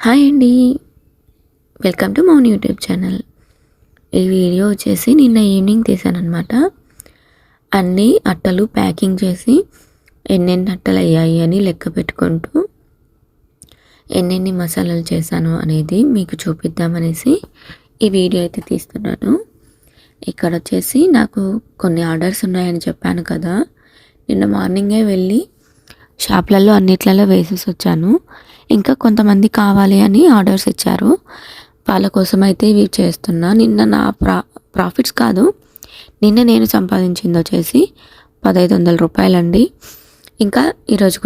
Hi అండి. Welcome to మౌన్ YouTube channel. ఈ వీడియో వచ్చేసి నిన్న ఈవినింగ్ తీసానమాట. అన్నీ అట్టలు ప్యాకింగ్ చేసి ఎన్నెన్ని అట్టలు అయ్యాయి అని లెక్క పెట్టుకుంటూ ఎన్నెన్ని మసాలాలు చేశాను అనేది మీకు చూపిద్దామనేసి ఈ వీడియో అయితే తీస్తున్నాను. ఇక్కడ వచ్చేసి నాకు కొన్ని ఆర్డర్స్ ఉన్నాయని చెప్పాను కదా. నిన్న మార్నింగే వెళ్ళి షాప్లలో అన్నిట్లలో వేసేసి వచ్చాను. ఇంకా కొంతమంది కావాలి అని ఆర్డర్స్ ఇచ్చారు. వాళ్ళ కోసం అయితే ఇవి చేస్తున్నా. నిన్న నా ప్రాఫిట్స్ కాదు, నిన్న నేను సంపాదించింది వచ్చేసి 1500 రూపాయలండి. ఇంకా ఈరోజు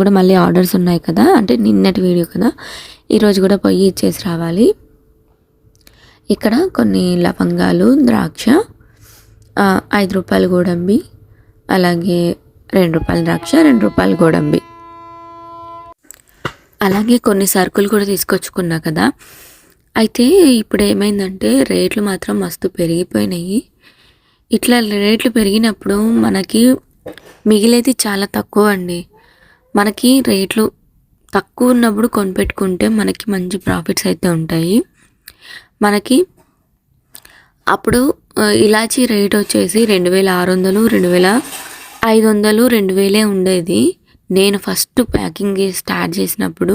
కూడా మళ్ళీ ఆర్డర్స్ ఉన్నాయి కదా, అంటే నిన్నటి వీడియో కదా, ఈరోజు కూడా పోయి ఇచ్చేసి రావాలి. ఇక్కడ కొన్ని లవంగాలు, ద్రాక్ష, 5 రూపాయల గోడంబి, అలాగే 2 రూపాయల ద్రాక్ష, 2 రూపాయల గోడంబి, అలాగే కొన్ని సరుకులు కూడా తీసుకొచ్చుకున్నా కదా. అయితే ఇప్పుడు ఏమైందంటే రేట్లు మాత్రం మస్తు పెరిగిపోయినాయి. ఇట్లా రేట్లు పెరిగినప్పుడు మనకి మిగిలేది చాలా తక్కువ అండి. మనకి రేట్లు తక్కువ ఉన్నప్పుడు కొనిపెట్టుకుంటే మనకి మంచి ప్రాఫిట్స్ అయితే ఉంటాయి. మనకి అప్పుడు ఇలాచీ రేట్ వచ్చేసి 2600, 2500, 2000 ఉండేది నేను ఫస్ట్ ప్యాకింగ్ స్టార్ట్ చేసినప్పుడు.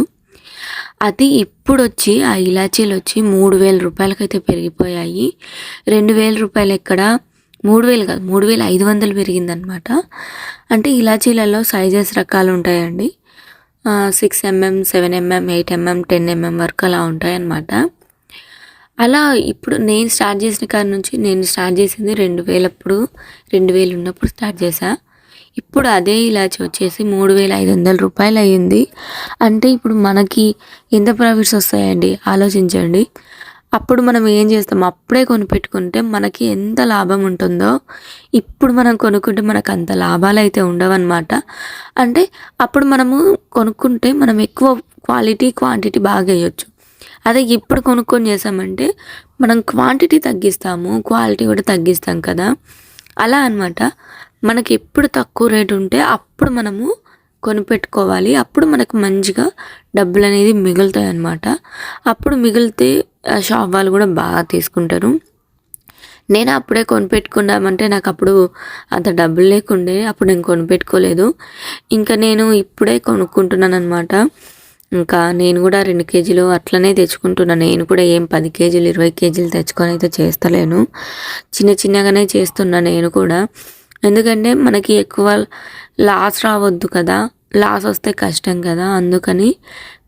అది ఇప్పుడు వచ్చి ఆ ఇలాచీలు వచ్చి 3000 రూపాయలకైతే పెరిగిపోయాయి. 2000 రూపాయలు ఎక్కడ, 3000 కాదు, 3500 పెరిగిందనమాట. అంటే ఇలాచీలలో సైజెస్ రకాలు ఉంటాయండి. 6mm, 7mm, 8mm, 10mm వరకు అలా ఉంటాయన్నమాట. అలా ఇప్పుడు నేను స్టార్ట్ చేసిన కాడ నుంచి, నేను స్టార్ట్ చేసింది 2000 ఉన్నప్పుడు స్టార్ట్ చేశా. ఇప్పుడు అదే ఇలాచి వచ్చేసి 3500 రూపాయలు అయ్యింది. అంటే ఇప్పుడు మనకి ఎంత ప్రాఫిట్స్ వస్తాయండి ఆలోచించండి. అప్పుడు మనం ఏం చేస్తాం, అప్పుడే కొనిపెట్టుకుంటే మనకి ఎంత లాభం ఉంటుందో, ఇప్పుడు మనం కొనుక్కుంటే మనకు అంత లాభాలు అయితే ఉండవన్నమాట. అంటే అప్పుడు మనము కొనుక్కుంటే మనం ఎక్కువ క్వాంటిటీ బాగా వేయచ్చు. అదే ఇప్పుడు కొనుక్కొని చేసామంటే మనం క్వాంటిటీ తగ్గిస్తాము, క్వాలిటీ కూడా తగ్గిస్తాం కదా. అలా అనమాట. మనకి ఎప్పుడు తక్కువ రేటు ఉంటే అప్పుడు మనము కొనిపెట్టుకోవాలి. అప్పుడు మనకు మంచిగా డబ్బులు అనేది మిగులుతాయి అన్నమాట. అప్పుడు మిగిలితే షాప్ వాళ్ళు కూడా బాగా తీసుకుంటారు. నేను అప్పుడే కొనిపెట్టుకున్నామంటే నాకు అప్పుడు అంత డబ్బులు లేకుండే, అప్పుడు నేను కొనిపెట్టుకోలేదు. ఇంకా నేను ఇప్పుడే కొనుక్కుంటున్నాను అనమాట. ఇంకా నేను కూడా 2 కేజీలు అట్లనే తెచ్చుకుంటున్నాను. నేను కూడా ఏం 10 కేజీలు 20 కేజీలు తెచ్చుకొని అయితే చేస్తలేను, చిన్నగానే చేస్తున్నాను నేను కూడా. ఎందుకంటే మనకి ఎక్కువ లాస్ రావద్దు కదా, లాస్ వస్తే కష్టం కదా. అందుకని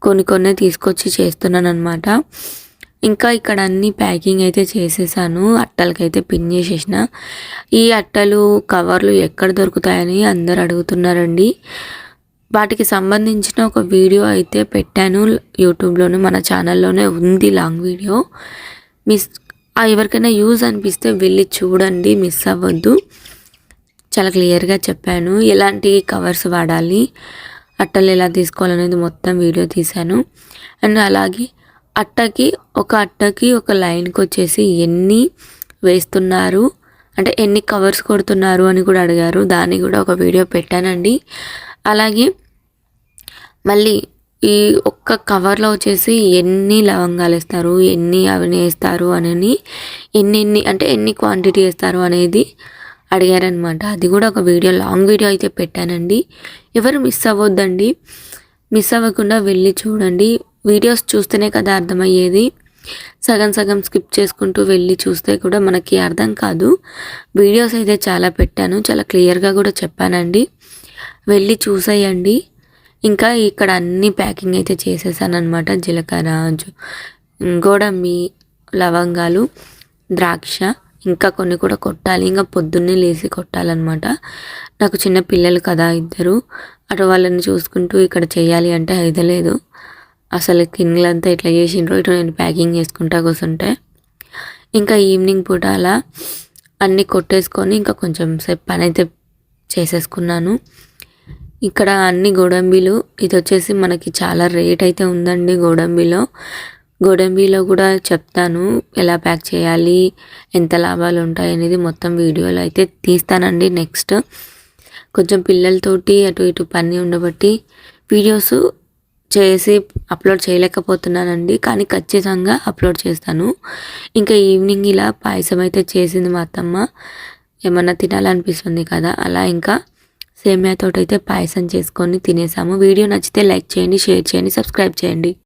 కొన్ని తీసుకొచ్చి చేస్తున్నాను అనమాట. ఇంకా ఇక్కడ అన్ని ప్యాకింగ్ అయితే చేసేసాను. అట్టలకైతే పిన్ చేసేసిన. ఈ అట్టలు కవర్లు ఎక్కడ దొరుకుతాయని అందరు అడుగుతున్నారండి. వాటికి సంబంధించిన ఒక వీడియో అయితే పెట్టాను యూట్యూబ్లోనే, మన ఛానల్లోనే ఉంది, లాంగ్ వీడియో. ఎవరికైనా యూజ్ అనిపిస్తే వెళ్ళి చూడండి, మిస్ అవ్వద్దు. చాలా క్లియర్గా చెప్పాను ఎలాంటి కవర్స్ వాడాలి, అట్టలు ఎలా తీసుకోవాలనేది మొత్తం వీడియో తీశాను. అండ్ అలాగే ఒక అట్టకి ఒక లైన్కి వచ్చేసి ఎన్ని వేస్తున్నారు, అంటే ఎన్ని కవర్స్ కొడుతున్నారు అని కూడా అడిగారు. దాన్ని కూడా ఒక వీడియో పెట్టానండి. అలాగే మళ్ళీ ఈ ఒక్క కవర్లో వచ్చేసి ఎన్ని లవంగాలు వేస్తారు, ఎన్ని అవి వేస్తారు అని, ఎన్ని క్వాంటిటీ వేస్తారు అనేది అడిగారనమాట. అది కూడా ఒక వీడియో, లాంగ్ వీడియో అయితే పెట్టానండి. ఎవరు మిస్ అవ్వద్దండి, మిస్ అవ్వకుండా వెళ్ళి చూడండి. వీడియోస్ చూస్తేనే కదా అర్థమయ్యేది. సగం స్కిప్ చేసుకుంటూ వెళ్ళి చూస్తే కూడా మనకి అర్థం కాదు. వీడియోస్ అయితే చాలా పెట్టాను, చాలా క్లియర్గా కూడా చెప్పానండి, వెళ్ళి చూసేయండి. ఇంకా ఇక్కడ అన్ని ప్యాకింగ్ అయితే చేసేసాను అనమాట. జీలకర్ర, గోడంబి, లవంగాలు, ద్రాక్ష, ఇంకా కొన్ని కూడా కొట్టాలి. ఇంకా పొద్దున్నే లేచి కొట్టాలన్నమాట. నాకు చిన్న పిల్లలు కదా 2, అటు వాళ్ళని చూసుకుంటూ ఇక్కడ చేయాలి అంటే అయితలేదు. అసలు కిందలంతా ఇట్లా చేసిండ్రు, ఇటు నేను ప్యాకింగ్ చేసుకుంటా కూర్చుంటే. ఇంకా ఈవినింగ్ పూట అలా అన్నీ కొట్టేసుకొని ఇంకా కొంచెం సేపు పని అయితే చేసేసుకున్నాను. ఇక్కడ అన్ని గోడంబీలు, ఇది వచ్చేసి మనకి చాలా రేట్ అయితే ఉందండి. గోడంబిలో కూడా చెప్తాను ఎలా ప్యాక్ చేయాలి, ఎంత లాభాలు ఉంటాయి అనేది మొత్తం వీడియోలో అయితే తీస్తానండి. నెక్స్ట్ కొంచెం పిల్లలతోటి అటు ఇటు పని ఉండబట్టి వీడియోస్ చేసి అప్లోడ్ చేయలేకపోతున్నానండి. కానీ ఖచ్చితంగా అప్లోడ్ చేస్తాను. ఇంకా ఈవినింగ్ ఇలా పాయసం అయితే చేసింది మా అత్తమ్మ. ఏమన్నా తినాలనిపిస్తుంది కదా! అలా ఇంకా సేమియాతోటైతే పాయసం చేసుకొని తినేసాము. వీడియో నచ్చితే లైక్ చేయండి, షేర్ చేయండి, సబ్స్క్రైబ్ చేయండి.